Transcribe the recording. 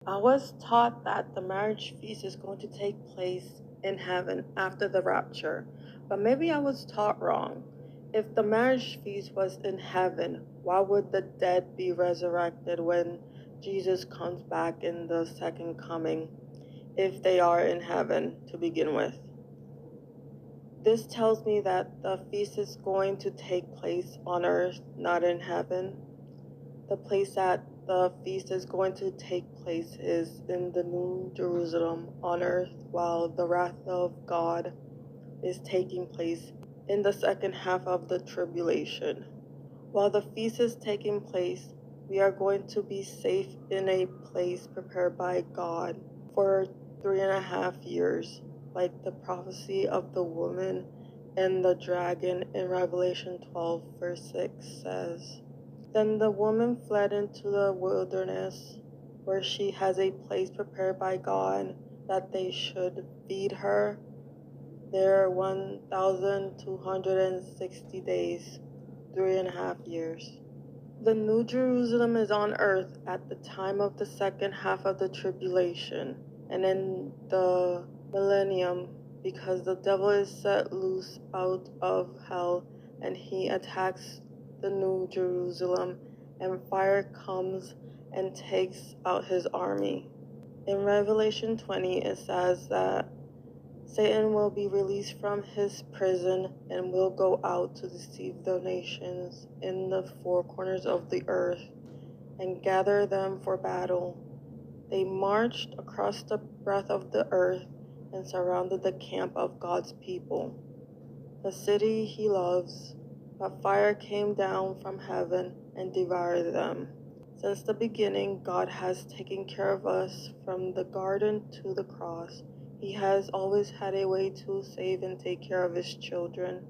I was taught that the marriage feast is going to take place in heaven after the rapture, but maybe I was taught wrong. If the marriage feast was in heaven, why would the dead be resurrected when Jesus comes back in the second coming if they are in heaven to begin with? This tells me that the feast is going to take place on earth, not in heaven. The place that the feast is going to take place is in the New Jerusalem on earth, while the wrath of God is taking place in the second half of the tribulation. While the feast is taking place, we are going to be safe in a place prepared by God for 3.5 years, like the prophecy of the woman and the dragon in Revelation 12, verse 6 says. Then the woman fled into the wilderness, where she has a place prepared by God that they should feed her there 1,260 days, 3.5 years. The New Jerusalem is on earth at the time of the second half of the tribulation and in the millennium, because the devil is set loose out of hell and he attacks the New Jerusalem, and fire comes and takes out his army. In Revelation 20, it says that Satan will be released from his prison and will go out to deceive the nations in the four corners of the earth and gather them for battle. They marched across the breadth of the earth and surrounded the camp of God's people, the city he loves. But fire came down from heaven and devoured them. Since the beginning, God has taken care of us from the garden to the cross. He has always had a way to save and take care of his children.